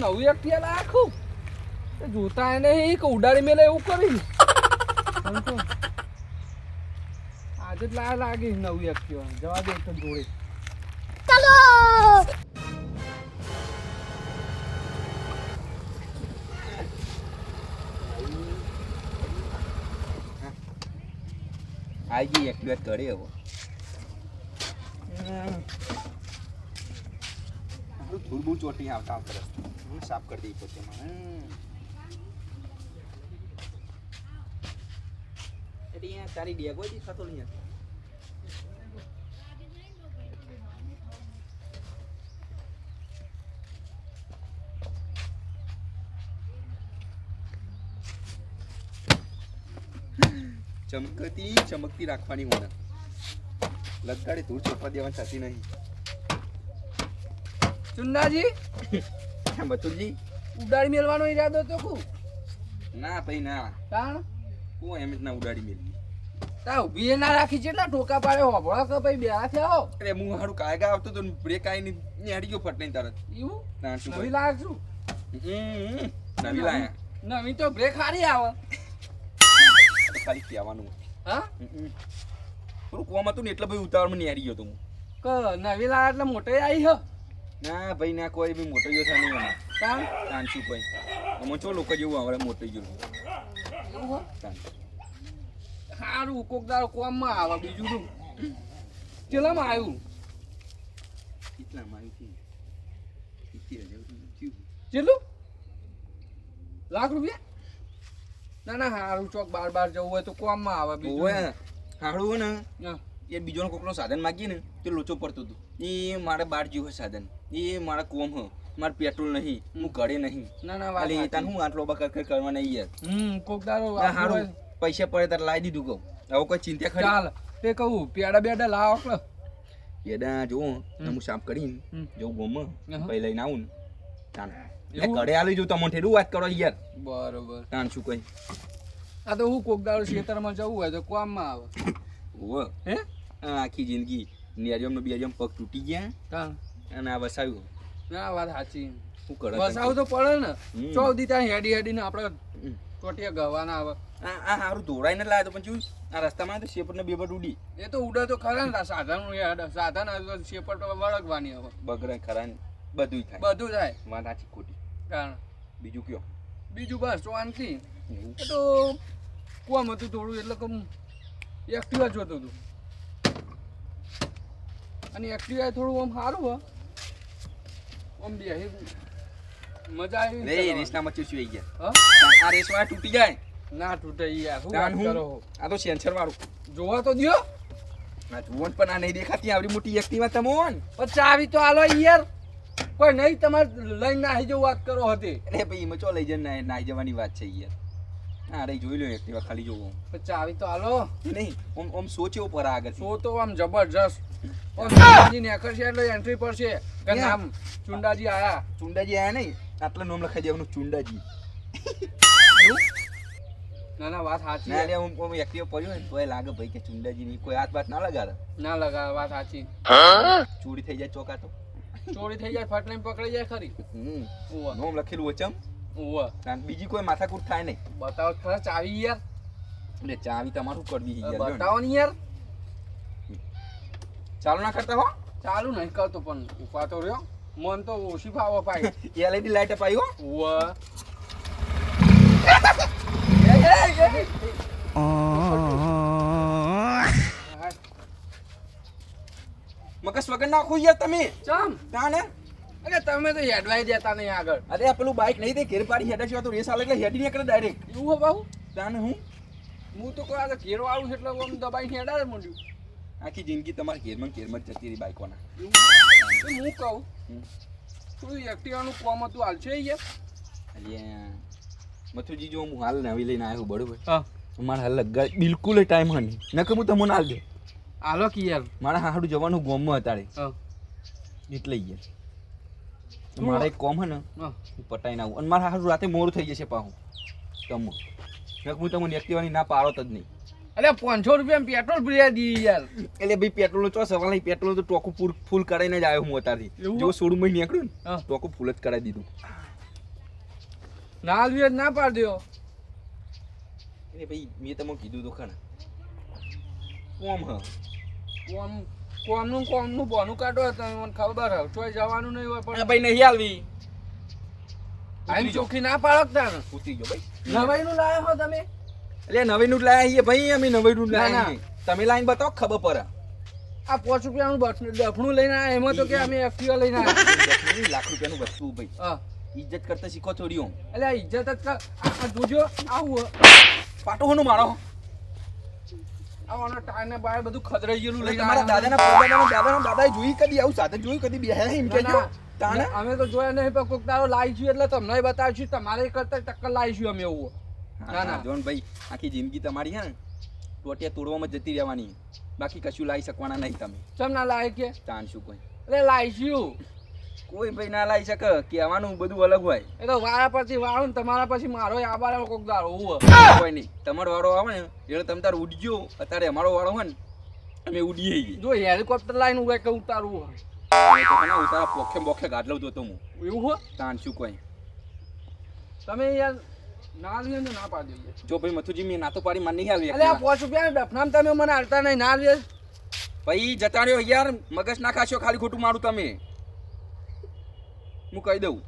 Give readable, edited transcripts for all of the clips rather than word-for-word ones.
નવું એક્ટિવા લાખું જોતા એને એક ઉડાડી મેલે એવું કરી આજે જ લાગે નવું એક્ટિવા જવા દે તો જોડે ચાલો આઈ ગઈ એક્ટિવેટ કરી હવે ધૂળ બહુ ચોટી આવતા આવતા હું સાફ કરી દઈ પોતે એટલે તારી ડેગો જ થતો નહીં ચમકતી રાખવાની મને લગાડી ધૂળ ચોપવા દેવાની થતી નહીં ચુન્નાજી બતુલજી ઉડાડી મેલવાનો ઈરાદો તો કુ ના ભાઈ ના તાણ હું એમ જ ના ઉડાડી મેલી તા ઉભી ના રાખી કેટલા ટોકા પાડે હોભળો કે ભાઈ બેરા થયો અરે હું હારું કાયગા આવતો તો બ્રેક આવીને નેડી ગયો ફટ નહીં તરત એવું ના શું નવી લાગ છું નવી લાયા નવી તો બ્રેક હારી આવે ખાલી કહેવાનું હા થોડું કોમ હતું ને એટલે ભાઈ ઉતાવળમાં નેડી ગયો તો હું ક નવી લાગ એટલે મોટે આવી હ ના ભાઈ ના કોઈ બી મોટો ગયો થાય નહીં એમાં તાણ તાનશું ભાઈ અમે ચો લોકો જેવું આવડે મોટો ગયો એવું હો તાન સારું કોક દાડો કોમમાં આવે બીજું શું કેટલામાં આવ્યું કેટલામાં આવ્યું કેટલું લાખ રૂપિયા ના ના સારું ચોક બાર જવું હોય તો કોમમાં આવે બીજું ઓય હાડું ને હા. એ બીજો કોકનો સાધન માગીએ ને તે લોચો પડતું હતું એ મારે બાર જેવું હોય સાધન એ મારા કોમ હ મારે પેટ્રોલ નહીં હું ઘરે નહીં ના ના વાત ખાલી તાન હું આટલો બકર કરવા નહીં યાર કોક દાડો ના હારું પૈસા પડે તાર લાવી દીધું કહું હવે કોઈ ચિંતા ખરી ચાલ તે કહું પેડા બેડા લાવો કે એડા જોઉં હું સાફ કરીને જવું ગોમ પછી લઈને આવું ને તાન એવું? ઘરે આલી જવું તમને ઠેરું વાત કરો યાર બરોબર તાન શું કઈ આ તો હું કોક દાડો ખેતરમાં જવું હોય તો કોમમાં આવે ઓવે હે આખી જિંદગી નિયાજમ નો બિયાજમ પગ તૂટી ગયા તાણ અને આ વસાવ્યું ના વાત સાચી શું કરે વસાવું તો પડે ને હમ. ચોથી ત્યાં હેડી ને આપણે ટોટિયા ગવાના આવે આ હારું દોડાઈને લાવ્યો તો પણ શું આ રસ્તામાં તો શેપર ને બેપર ઉડી એ તો ઉડે તો ખરા ને સાધન સાધન શેપર તો વળગવાની હવે બગડે ખરા ને બધું થાય બધું થાય વાત સાચી ખોટી કારણ બીજું કયો બીજું બસ શાંતિ એ તો કોમ હતું થોડું એટલે કે એક્ટિવા જોતું હતું અને એક્ટિવા થોડું આમ સારું હો આમ બે મજા આવી રે રેસના મચ્યું શું આવી ગયા હા આ રેસમાં તૂટી જાય ના તૂટે યાર શું તાન વાત હું કરો આ તો સેન્સર વાળું જોવા તો દ્યો ના જુવન પણ આ નહીં દેખાતી આવડી મોટી એક્ટિવા તમોન પણ ચાવી તો આલો યાર કોઈ નહીં તમારે લઈને નાહી જવું વાત કરો હતી અરે ભાઈ એમાં ચો લઈ જઈને નાઈ જવાની વાત છે યાર હા રે જોઈ લો એક્ટિવા ખાલી જોવો પણ ચાવી તો આલો નહીં ઓમ સોચ્યો પર આગળ શો તો આમ જબરજસ્ત ચુંડાજી નેકળશે એટલે એન્ટ્રી પડશે કે નામ ચુંડાજી આયા ચુંડાજી આયા નહીં આટલા નામ લખાઈ દેવાનું ચુંડાજી ના ના વાત સાચી ના લે ઓમ એક્ટિવા પડ્યો ને તોય લાગે ભાઈ કે ચુંડાજી ની કોઈ હાથ બાત ના લગાડે ના લગા વાત સાચી ચોરી થઈ જાય ચોકા તો ચોરી થઈ જાય ફટ લઈને પકડી જાય ખરી ઓવા નોમ લખેલું ઓચમ ઓવા બીજી કોઈ માથાકૂટ થાય નહીં બતાવો ખરા ચાવી યાર એટલે ચાવી તમારું કરવી યાર બતાવો ને યાર ચાલુ ના કરતા હો ચાલુ નહીં કરતો પણ ઉભા તો રહ્યો મન તો ઓછી ફાવો પાઈ એલઈડી લાઈટ અપાઈ હો ઓવા મકસ વગર નાખો યાર તમે ચમ ના ને અરે તમે તો હેડવાઈ દેતા નહીં આગળ અરે આ પેલું બાઈક નહીં તે ઘેર પાડી હેડા છે તો રેસ આલે એટલે હેડી નીકળે ડાયરેક્ટ એવું હો બાબુ તાને હું તો કોઈ આગળ ઘેરો આવું છે એટલે આમ દબાઈ હેડા મોડ્યું આખી જિંદગી તમારી ઘેરમાં જ જતી રહી બાઈકોના હું કહું થોડું એક્ટિવાનું કોમ હતું હાલ છે યાર અલ્યા મથુજી જો હું હાલ નવી લઈને આવ્યો બરોબર હા મારા હાલ લગા બિલકુલ ટાઈમ હની નકર હું તમને હાલ દે હાલો કે યાર મારા હાડું જવાનું ગોમમાં હતાડે હા એટલે યાર મારા એક કોમ હે ને હા હું પટાઈને આવું અને મારા હાડું રાતે મોડું થઈ જશે પાછું તમો નકર હું તમને એક્ટિવાની ના પાડો જ નહીં અરે 500 રૂપિયા પેટ્રોલ ભર્યા દી યાર એટલે ભાઈ પેટ્રોલ ચો સવાલ નહીં પેટ્રોલ તો ટોકું ફૂલ કરાઈને જ આવ્યો હું અત્યારથી એવું? જો 16 મહિને નીકળ્યું હા. ને ટોકું ફૂલ જ કરાવી દીધું ના આલવી હોય તો ના પાડી દો. એ ભાઈ મેં તમને કીધું તો ખરા કોમ હ કોમનું બોનું કાઢો તમે મને ખબર હે ચોય જવાનું નહીં હોય પણ ભાઈ નહીં આલવી આઈ ચોખ્ખી ના પાડક તાને ઉતરી ગયો ભાઈ નવાઈનું લાયા હો તમે. એટલે નવીનું જ લાયા છીએ ભાઈ અમે નવીનું જ ના, લાયા ના. છીએ. તમે લાઈન બતાવો ખબર પડે આ 5 રૂપિયાનું ડફણું લઈને આયા એમાં તો કે અમે એક્ટિવા લઈને આયા. લાખ રૂપિયાનું વસ્તુ ભાઈ હા ઇજ્જત કરતા શીખો થોડી હું એટલે આ ઇજ્જત જ આ જોજો આવું પાટો હોનું મારો આવાનો ટાયર ને બાય બધું ખદરાઈ ગયેલું લઈને તમારા દાદાના દાદાએ જોઈ કદી આવું સાધન જોયું કદી બેહ્યા એમ ના, કહેજો ના. તાણે અમે તો જોયા નહીં પણ કોક દાડો લાવીશું એટલે તમને બતાવીશું તમારે કરતા ટક્કર લાવીશું અમે એવું. ના, ના. જોન ભાઈ આખી જિંદગી તમારી હે ને ટોટિયા તોડવામાં જતી રહેવાની બાકી કશું લાવી શકવાના નહીં તમે ચમ ના લાવે કે તાણ શું કોઈ એટલે લાવીશું. કોઈ ભાઈ ના લાવી શકે કહેવાનું બધું અલગ હોય એ તો વાળા પછી વાળું ને તમારા પછી મારો આબાર કોક દાડો એવું. કોઈ નહીં તમારો વાળો આવે ને એટલે તમે તાર ઉડજો અત્યારે અમારો વાળો હોય ને અમે ઉડીએ ગઈ જો હેલિકોપ્ટર લાઈન ઉગે કે ઉતારવું હોય તો મને ઉતારા પોખે બોખે ગાડલો તો હું એવું હોય તાણ શું કોઈ તમે યાર ના લઈએ ને ના પાડી દઈએ. જો ભાઈ મથુજી મેં નાતો પાડી માન નહીં આવી એટલે આ 5 રૂપિયા ડફનામ તમે મને હાલતા નહીં ના લઈએ. ભાઈ જતા રહ્યો યાર મગજ ના ખાશો ખાલી ખોટું મારું તમે હું કહી દઉં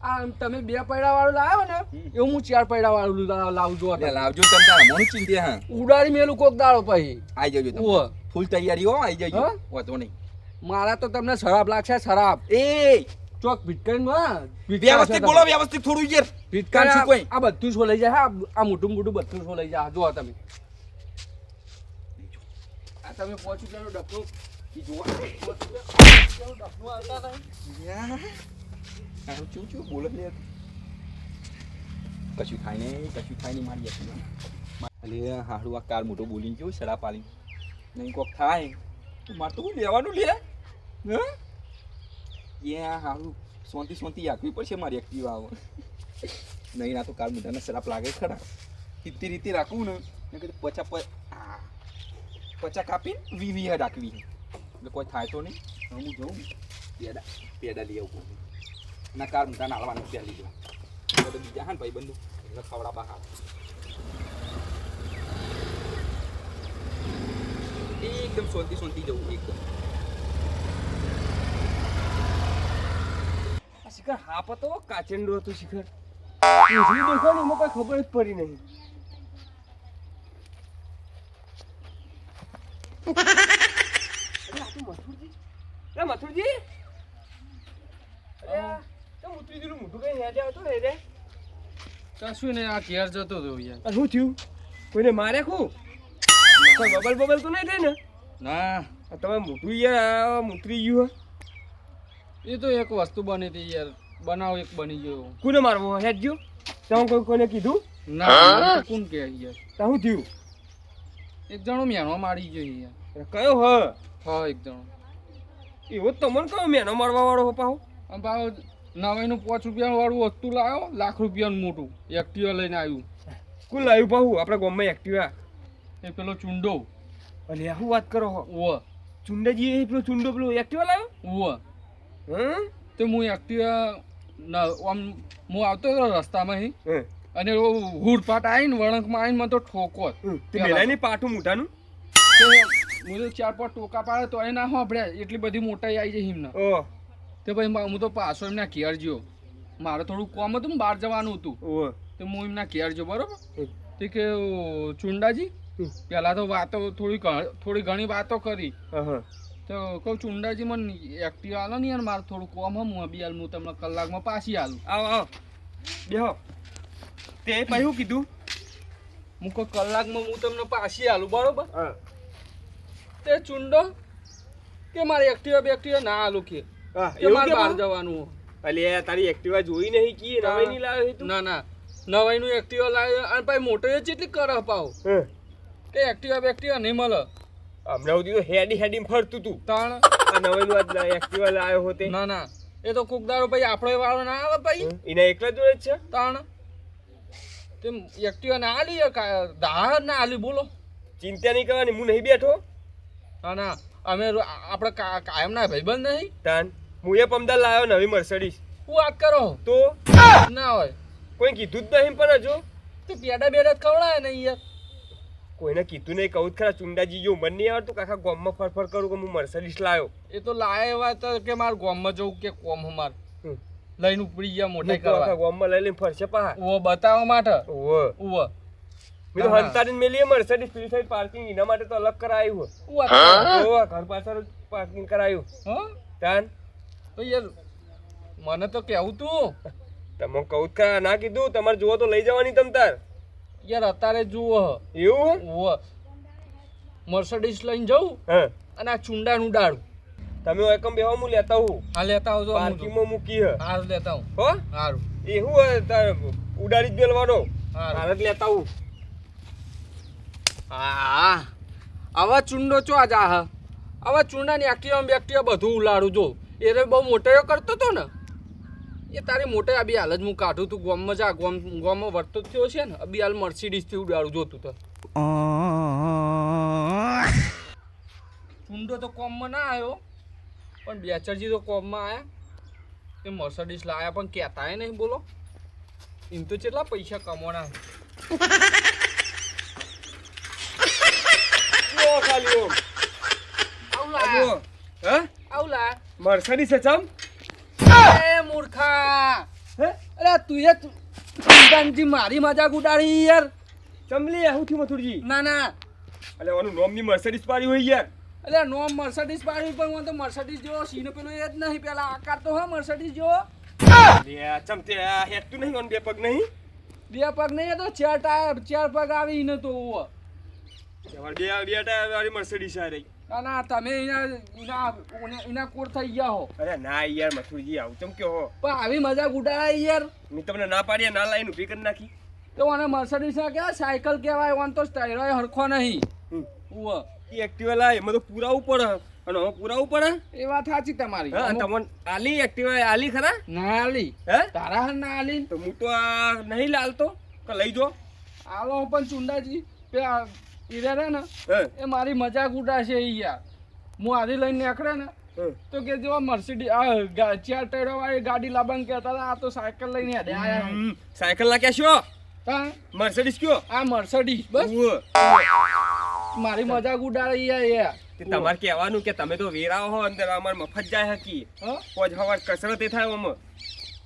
આ તમે 2 પૈડા વાળું લાવ્યો ને એવું હું 4 પૈડા વાળું લાવું જો એટલે લાવજો તમે તારા મોનું ચિંતા હા ઉડાડી મેલું કોક દાડો પછી આઈ જજો તમે ઉવ્વ. ફૂલ તૈયારી હો આઈ જજો હા? વાંધો નહીં મારા તો તમને શરાબ લાગશે શરાબ એ ચોક ભીટકાઈ માં વ્યવસ્થિત બોલો વ્યવસ્થિત થોડું યાર ભીટકાઈ શું કોઈ આ બધું છો લઈ જાય હા આ મોટું મોટું બધું છો લઈ જાય જો તમે આ તમે 5 રૂપિયાનો ડબ્બો ઈ જોવા 5 રૂપિયાનો ડબ્બો આવતા નહીં. યાર ચૂ ચૂ બોલે લે કશું થાય નહીં મારી હતી અલે હાડું આ કાર મોટો બોલીને કેવું સડા પાલી નહીં કોક થાય તો મારે તો લેવાનું લે હા યા હાડું સોંતી આખવી પડશે મારી એક્ટિવા આવે નહીં ના તો કાર મોટાને સરાપ લાગે ખરા હિત્તી રીતે રાખવું ને કીધું પચા કાપીને વી રાખવી એટલે કોઈ થાય તો નહીં હું જઉં ને પેડા લઈ આવું ના કાર મોટા નાળવાનું ત્યાં લીધો તો બીજા હા ને ભાઈ બંધુ એટલે ખવડા બહાર એકદમ સોંતી જવું એકદમ શિખર હા પતો કાચંડો હતો શિખર પૂછડી દેખો ને એમાં કઈ ખબર જ પડી નહીં. મથુરજી મોટું કઈ હેડે આવતો ને રે કશું નહીં આ ઘેર જતો હતો યાર. શું થયું કોઈને મારે ખું કોઈ બબલ તો નહીં થઈ ને ના આ તમે મોટું યાર મૂતરી ગયું એ તો એક વસ્તુ બની હતી યાર બનાવ એક બની ગયો. કોને મારવો હેડ ગયો તમે કોઈને કીધું ના તો કોણ કે યાર તો શું થયું એક જણો મેણો મારી ગયો યાર. કયો હ હા એક જણો એવો તમને કયો મેનો મારવા વાળો પાહો આમ ભાવ નવાઈનું 5 રૂપિયા વાળું વસ્તુ લાવ્યો લાખ રૂપિયાનું મોટું એક્ટિવા લઈને આવ્યું. કોણ લાવ્યું પાહું આપણા ગામમાં એક્ટિવા એ પેલો ચુંડો અલે શું વાત કરો હો ઓવ ચુંડાજી પેલો ચુંડો પેલો એક્ટિવા લાવ્યો ઓવ હં તે હું એક્ટિવા આમ હું આવતો હતો રસ્તામાં હં અને હુડપાટ આવીને વળંકમાં આવીને મને તો ઠોકો તે મેલાની પાઠું મોટાનું હું તો 4-5 ટોકા પાડે તો એ ના સાંભળ્યા એટલી બધી મોટાઈ આવી જાય હિમને. ઓ તે ભાઈ હું તો પાછો એમના ઘેર ગયો મારે થોડું કામ હતું ને બહાર જવાનું હતું ઓ તો હું એમના ઘેર ગયો બરોબર તે કે ચુંડાજી પહેલાં તો વાતો થોડી ઘણી વાતો કરી હા તો કહું ચુંડાજી મને એક્ટિવા આલો ને યાર મારે થોડું કામ હમ હું બી હાલ હું તમને કલાકમાં પાછી આલું. આવો બેહો તે પાછું કીધું હું કહું કલાકમાં હું તમને પાછી આલું બરોબર. હા તે ચુંડો કે મારે એક્ટિવા ના આલું કે મારે બહાર જવાનું. અલે તારી એક્ટિવા જોઈ નહીં કી નવાઈ નહીં લાવ્યો તું ના નવાઈનું એક્ટિવા લાવ્યો અને ભાઈ મોટો એ જેટલી કરે પાવ કે એક્ટિવા નહીં મળે. હમણાં સુધી તો હેડી ફરતું તું તાણ આ નવાઈનું આજ એક્ટિવા લાવ્યો હોતે ના એ તો કોકદારો ભાઈ આપણો વાળો ના આવે ભાઈ એના એકલા જોડે જ છે તાણ તેમ એક્ટિવા ના આલી દાળ ના આલી બોલો. ચિંતા નહીં કરવાની હું નહીં બેઠો ના અમે આપણે કાયમ ના ભાઈબંધ નહીં તાન હું એ પમદાર લાવ્યો નવી મર્સિડીઝ. શું વાત કરો તો ના હોય કોઈ કીધું જ નહીં પણ હજુ તો પેડા બેડા ખવડાય ને યાર. કોઈને કીધું નહીં, કહું જ ખરા ચુંડાજી જો મન નહીં આવતું કાકા ગામમાં ફરફર કરું કે હું મર્સિડીઝ લાવ્યો. એ તો લાયા એવા હતા કે માર ગામમાં જવું કે કોમ અમાર હમ. લઈને ઉપડી ગયા મોટા હું તો આખા કરવા ગામમાં લઈ લઈને ફરશે પાહા. ઓ બતાવવા માટે ઓહો ઉવ મેં તો હંતાડીને મેલીએ મર્સિડીઝ પેલી સાઈડ પાર્કિંગ એના માટે તો અલગ કરાયું ઉવ ઓહો ઘર પાછળ પાર્કિંગ કરાયું. હા તાન તો યાર મને તો કેવું તું તમે કહું જ ખરા, ના કીધું તમારે જુઓ તો લઈ જવાની તમ તાર. યાર અત્યારે જુઓ એવું ઉવ મર્સિડીઝ લઈને જવું હા અને આ ચુંડાનું ઉડાડું. તમે એકમ બેવા હું લેતા હું હા લેતા આવજો પાર્કિંગમાં મૂકી હ હાર લેતા હું હો સારું એવું હોય તાર ઉડાડી જ મેલવાનો. હારું. હાર જ લેતા હું. હા આવા ચુંડો ચો આજ આ આવા ચુંડાની એક્ટિવા બધું ઉલાડું જો એ રે બહુ મોટો કરતો તો ને એ તારી મોટે આ બી હાલ જ હું કાઢું તું ગોમમાં જા ગોમમાં વર્તો થયો છે ને અબી હાલ મર્સિડીઝથી ઉડાડું જોતું તો ચુંડો તો કોમમાં ના આવ્યો પણ બેચરજી તો કોમમાં આવ્યા એ મર્સિડીઝ લાયા પણ કહેતાય નહીં બોલો એમ તો કેટલા પૈસા કમાવાના જો ખાલી ઓમ. આવું આ લાયા જુઓ. હા આવું લાયા મર્સિડીઝ છે ચમ એ મૂર્ખા હે અરે તું એ ચુંડાનજી મારી મજાક ઉડાડી યાર ચમલી આવું થયું મથુરજી. ના ના અલે ઓનું નોમની મર્સિડીઝ પાડી હોય યાર. અરે નો મર્સિડીઝ પાડી પણ હું તો મર્સિડીઝ જેવો સીનો પેલો એ જ નહીં પેલા આકાર તો હા મર્સિડીઝ જેવો લે ચમ તે હેતું નહીં ઓન બે પગ નહીં. બે પગ નહીં એ તો ચાર ટાયર ચાર પગ આવી ને તો ઉવ્વ. તમારે બે ટાયર વાળી મર્સિડીઝ આ રહી. ના ના તમે એના કોર થઈ ગયા હો અરે ના યાર મથુરજી આવું ચમ કયો હો. પણ આવી મજાક ઉડાડાય યાર મેં તમને ના પાડી ના લાઈન ઊભી કરી નાખી. તો મને મર્સિડીઝ ના કહેવાય સાયકલ કહેવાય ઓન તો ટાયર હરખો નહીં હમ. ઉવ્વ. ઈ એક્ટિવા લાય એમાં તો પુરાવું પડે અને હવે પુરાવું પડે. એ વાત સાચી તમારી હા તમને આલી એક્ટિવા આલી ખરા ના આલી હે તારા હાલ ના આલી તો હું તો આ નહીં લાલતો કે લઈ જો. આલો પણ ચુંડાજી પેલા ઈરા રે ને હે એ મારી મજાક ઉડાશે ઈ યાર હું આધી લઈને નીકળે ને હે. તો કે જેવા મર્સિડીઝ આ ચાર ટાયરો વાળી ગાડી લાવવાનું કહેતા હતા આ તો સાયકલ લઈને હેડે આયા હમ. સાયકલ ના ક્યાં છો હા મર્સિડીઝ કયો આ મર્સિડીઝ બસ ઉવ્વ. મારી મજાક ઉડાડી યાર તે તમારે કહેવાનું કે તમે તો વેરાઓ હો અંદર અમાર મફત જાય હકી હા પોજ હવાર કસરત એ થાય આમાં.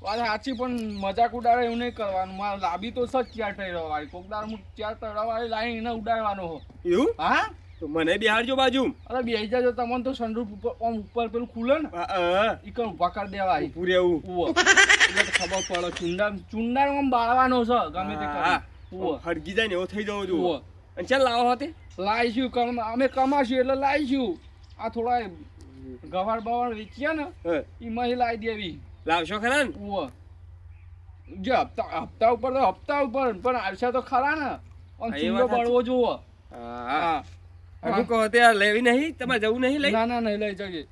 વાત સાચી પણ મજાક ઉડાડે એવું નહીં કરવાનું મારે લાંબી તો સચ ચાર ટાયરો વાળી કોકદાર હું ચાર ટાયરો વાળી લાઈને એને ઉડાડવાનો હો એવું હા તો મને બિહારજો બાજુ. અરે બેસી જાજો તમને તો સનરૂફ ઉપર પેલું ખુલે ને ઈ કણ ઉભા કરી દેવાય પૂરે એવું ઉવ્વ. એટલે તો ખબર પડે ચુંડા આમ બાળવાનો છે ગમે તે હા. કરી ઉવ્વ. હડગી જાય ને એવો થઈ જવો જોઈએ. ઉવ્વ. અને ચાલ લાવો હોતે લાવીશું અમે કમાશું એટલે લાવીશું આ થોડા ગવાર બવાર વેચીએ ને હે એમાં લાવી દેવી લાવશો ખરા ને. ઉવ્વ. જે હપ્તા ઉપર તો હપ્તા ઉપર પણ આવશે તો ખરા ને આમ હા, એ ચૂંડો વાત બળવો જોવો હા હજુ કહો તે આ લેવી નહીં તમારે જવું નહીં લઈ. ના ના નહીં લઈ જઈએ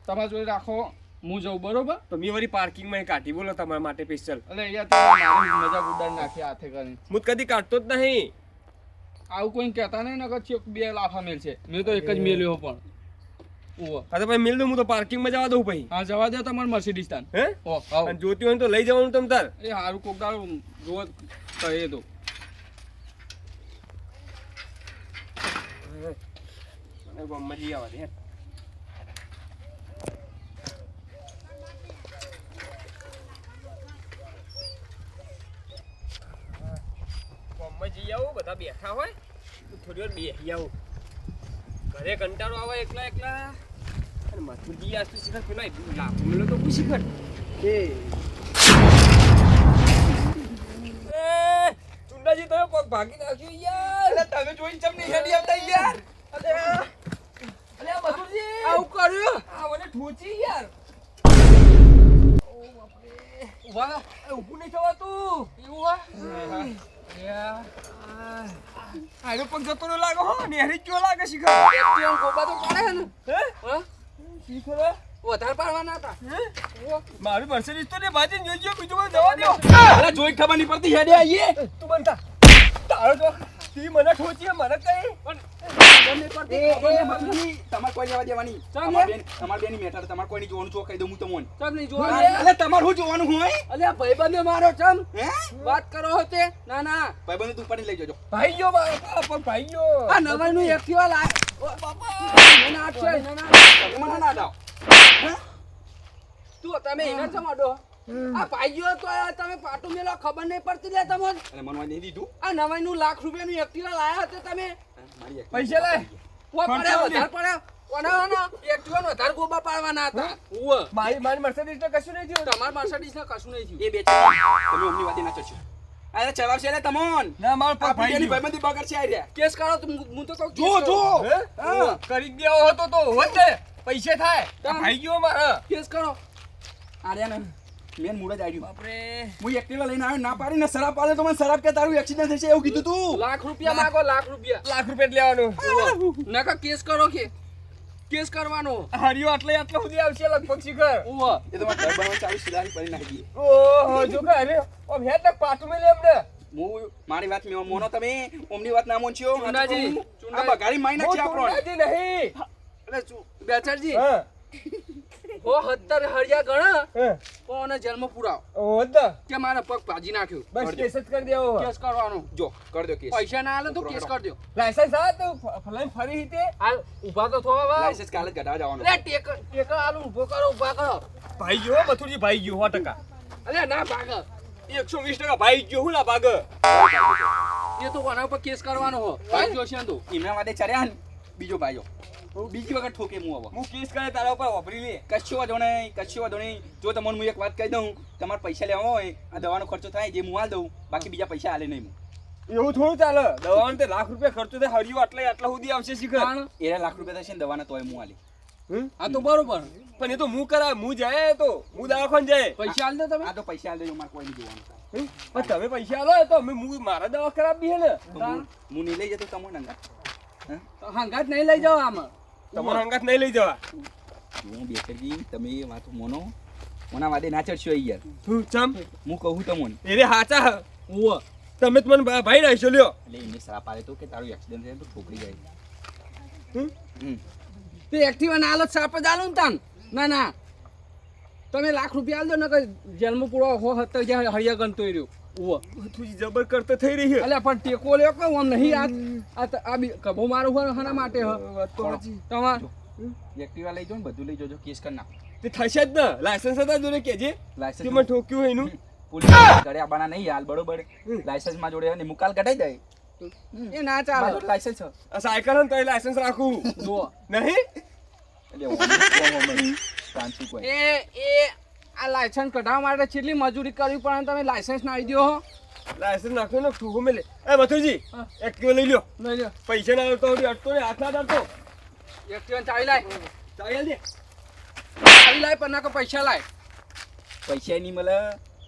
તમારે જોઈ રાખો હું જઉં બરોબર તો મેં વળી પાર્કિંગમાં કાઢી બોલો તમારા માટે સ્પેશિયલ. એટલે અહીંયા તમે મારી મજાક ઉડાડી નાખી હાથે કરીને હું કદી કાઢતો જ નહીં. આવું કોઈ કહેતા નહીં નકર છેક બે લાફા મેલ છે મેં તો એક જ મેલ્યો પણ ઉવ્વ. હા તો ભાઈ મિલ દઉં હું તો પાર્કિંગમાં જવા દઉં પછી. હા જવા દો તમારે મર્સિડીઝ તાન હે ઓ આવો અને જોતી હોય ને તો લઈ જવાનું તમ તાર. એ હારું કોક દાડો જોવો કહે દો મને ગામમાં જઈ આવવા દે. ગામમાં જઈ આવું બધા બેઠા હોય તો થોડી વાર બેસી આવું. ઘરે કંટાળો આવે એકલા એકલા અને મથુરજી આજ તો શિખર પેલો લાભ મળ્યો તો કોઈ શિખર ચુંડાજી તમે પગ ભાગી નાખ્યું યાર. તમે જોઈને ચમ નહીં હેડી આવતા યાર. અલે મથુરજી આવું કર્યું આ મને ઠોચી યાર. વાહ ઊભું નહીં થવાતું. એવું આનો પગ જતો ન લાગે હો નેહરી જ જો લાગે શિખર. હા ગોબા તો પાડે ને હે હા શિખર વધારે પાડવાના હતા મારું મર્સિડીઝ તો ને બાજી જોઈ ગયો બીજું કોઈ જવા દો. અરે જોઈ ખબર નહીં પડતી હેડે આઈએ તું બનતા તારો તો તી મને ઠોચીએ મને કઈ મથુરજી, તમારે કોઈ લેવા દેવાની ચાલ તમાર બેની મેટર તમારે કોઈ નહીં જોવાનું છો કહી દઉં હું તમને ચમ નહીં જોવાનું એટલે તમારે શું જોવાનું હોય અલ્યા ભાઈબંધે મારો ચમ હે વાત કરો હો તે ના ના ભાઈબંધ તું ઉપાડી લઈ જજો ભાઈઓ પણ ભાઈઓ આ નવાઈનું એક્ટિવા લાય ઓ બાપા મને આ છે ના ના મને ના દાવ તું તમે એને ચમ અડો આ ભાઈઓ તો આ તમે પાટું મેલો ખબર નહીં પડતી લે તમને અને મનવા નહીં દીધું આ નવાઈનું લાખ રૂપિયાનું એક્ટિવા લાયા હતા તમે મારી એક પૈસા લાય ઓ પડે વધારે પડે કોના એક્ટિવાનો વધારે ગોબા પાડવાના હતા ઓ મારી મર્સિડીઝ ને કશું નહીં થયું તમાર મર્સિડીઝ ને કશું નહીં થયું એ બે તમે અમની વાતે ના ચડશો અરે ચલાવશે એટલે તમોન ના માર પર ભાઈની ભાઈ ભાઈબંધી બગડ છે આર્યા કેસ કરો તો હું તો કહું જો જો હા કરી ગયો હતો તો હોત ને પૈસે થાય ભાઈઓ મારા કેસ કરો આર્યા ને મેન મૂળ જ આવ્યું બાપરે હું એક્ટિવા લઈને આવ્યો ના પાડી ને શરાબ પાડે તો મને શરાબ કે તારું એક્સિડન્ટ થશે એવું કીધું તું લાખ રૂપિયા માંગો લાખ રૂપિયા લાખ રૂપિયા લેવાનું નકા કેસ કરો કે કેસ કરવાનો હરિયો આટલે સુધી આવશે લગભગ શિખર ઓવા એ તો મારે ઘર બનાવવાનું ચાલુ સિલારી પડી નાખી ઓહો જો કે અરે ઓમ હેડ ને પાટું મેલે એમને હું મારી વાત મોનો તમે ઓમની વાત ના મોનચ્યો ચુંડાજી, આ બગાડી માઈ નાખી આપણો નહીં એટલે બેચરજી હા હો 70 હળિયા ગણા હા કોને જેલમાં પુરાવ હોત કે મારા પગ ભાજી નાખ્યો બસ કરજો. કેસ જ કરી દેવો કેસ કરવાનો જો કર દો કેસ પૈસા ના આલે તો કેસ કર દો લાયસન્સ આ તો ફલાઈ ફરી હીતે હાલ ઊભા તો થો હવે લાયસન્સ કાલે જ કઢાવા જવાનું અલે ટેકર આલુ ઊભો કરો ઊભા કરો ભાઈ જો મથુરજી ભાઈ જો 100% અલે ના ભાગ 120% ભાઈ જો હું ના ભાગ એ તો કોના ઉપર કેસ કરવાનો હો ભાઈ જોશે તો એમના વાદે ચડ્યા ને બીજો ભાઈઓ બીજી વખત ઠોકે હું હવે હું કેસ કરે તારા ઉપર વાપરી લે કશો વાંધો નહીં જો તમને હું એક વાત કહી દઉં તમારે પૈસા લેવા હોય આ દવાનો ખર્ચો થાય જે હું હાલ દઉં બાકી બીજા પૈસા હાલે નહીં હું એવું થોડું ચાલે દવાનો તે લાખ રૂપિયા ખર્ચો થાય હરિયો આટલા સુધી આવશે શિખર કારણ એના લાખ રૂપિયા થશે ને દવાના તોય હું હાલી આ તો બરોબર પણ એ તો હું કરા હું જાય તો હું દવાખાને જાય પૈસા આલ દો તમે આ તો પૈસા હાલ દેજો મારે કોઈ નહીં જોવાનું થાય પણ તમે પૈસા આલો તો અમે મારા દવા ખરાબ બી હે ને તો હું નહીં લઈ જતો તમને નંગા હંગાત નહીં લઈ જાવ આમાં તમારા અંગાત નહીં લઈ જવા હું બેચરજી તમે એ વાત મોનો મોના વાદે ના ચડશો યાર તું ચમ હું કહું તમને એને હાચા હ. ઓવા તમે તો મને ભાઈ નાખશો લ્યો એટલે એમને શ્રાપ આવે તો કે તારું એક્સિડન્ટ થાય તો ઠોકરી જાય હમ? તે એક્ટિવા ના હાલત સાપ જ આલો ને તાન ના ના તમે લાખ રૂપિયા આલ દો ને કે જેલમાં પૂરો હો 70 જ્યાં હળિયા ગણતો રહ્યો ઓવા તું જબર કરતો થઈ રહી છે અલ્યા પણ ટેકો લ્યો કે આમ નહીં આ કબો મારું હોય હના માટે હ વાત તો સાચી. તમાર એક્ટિવા લઈ જાઓ ને બધું લઈ જજો કેસ કરી નાખો તે થશે જ ને લાયસન્સ હતા જોડે કેજે લાયસન્સ તે મને ઠોક્યું હોય એનું પોલીસ ઘરે આવવાના નહીં હાલ બરોબર લાયસન્સ માં જોડે ને મુકાલ કઢાઈ જાય એ ના ચાલે લાયસન્સ છે આ સાયકલ હે ને તો એ લાયસન્સ રાખું જો નહીં એટલે શાંતિ કોઈ એ આ લાયસન્સ કઢાવવા માટે કેટલી મજૂરી કરવી પણ તમે લાયસન્સ ના આવી દો હો લાયસન્સ નાખ્યો ને ઠોકો મેલે એ મથુરજી હા. એક્ટિવા લઈ લ્યો લઈ લો પૈસા ના આવતો હોય અટતો ને હાથ ના ડાલતો એક્ટિવા ચાવી લાય ચાલ દે ચાવી લાય પણ ના કે પૈસા લાય પૈસા નહીં મળે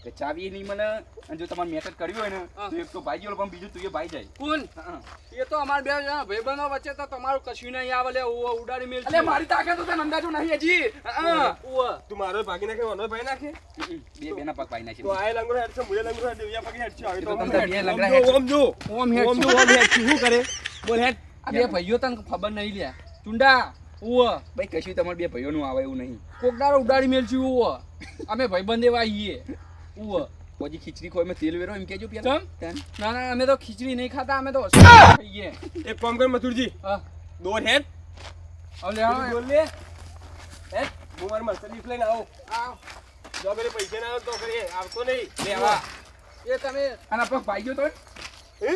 કે ચાવી નહીં મળે અને જો તમારે મેટર કર્યું હોય ને હા. તો એક તો ભાઈ ગયો પણ બીજું તું એ ભાઈ જાય કોણ હા. એ તો અમાર બે જણા ભાઈબંધો વચ્ચે તો તમારું કશું નહીં આવે લે ઉડાડી મેલ અલે મારી તાકાત તો તને અંદાજો નહીં હજી હા. તું મારો ભાગી નાખે મારો ભાઈ નાખે બે બેના પગ ભાઈ નાખી તો આ લંગડો હેડ છે મુએ લંગડો હેડ દેવિયા પગે હેડ છે આવી એ તો તો તમને બે લંગડા ઓમ હેડ જો ઓમ હેડ ઓમ જો ઓમ હેડ શું કરે બોલ હેડ આ બે ભાઈઓ તને ખબર નહીં લ્યા ચુંડા ઉવા ભાઈ કશું તમારે બે ભાઈઓનું આવે એવું નહીં કોકડારો ઉડાડી મેલ છું ઉવા અમે ભાઈબંધ એવા આવીએ ઉવા પછી ખીચડી ખોય મેં તેલ વેરો એમ કેજો પેલા ચમ? ના ના અમે તો ખીચડી નહીં ખાતા અમે તો ખાઈએ એક કામ કર મથુરજી હા દોર હેડ હવે લે બોલ લે હેડ હું માર મર્સિડીઝ લઈને આવો આવ. જો કરે પૈસા ના આવે તો કરે આવતો નહીં લે આવા એ તમે આના પગ ભાઈ ગયો તો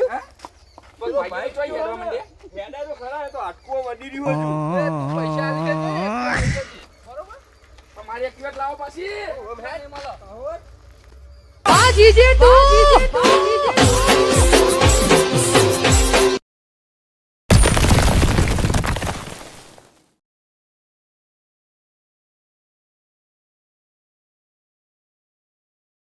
હા પગ ભાઈ ગયો તો હેડવા માંડે હેડા તો ખરા એ તો હાટકો વડી રહ્યું હજુ એ તું પૈસા આલી દેજે. બરોબર તમારી એક્ટિવા લાવો પાછી ઓમ હેડ મળો Pode de tudo.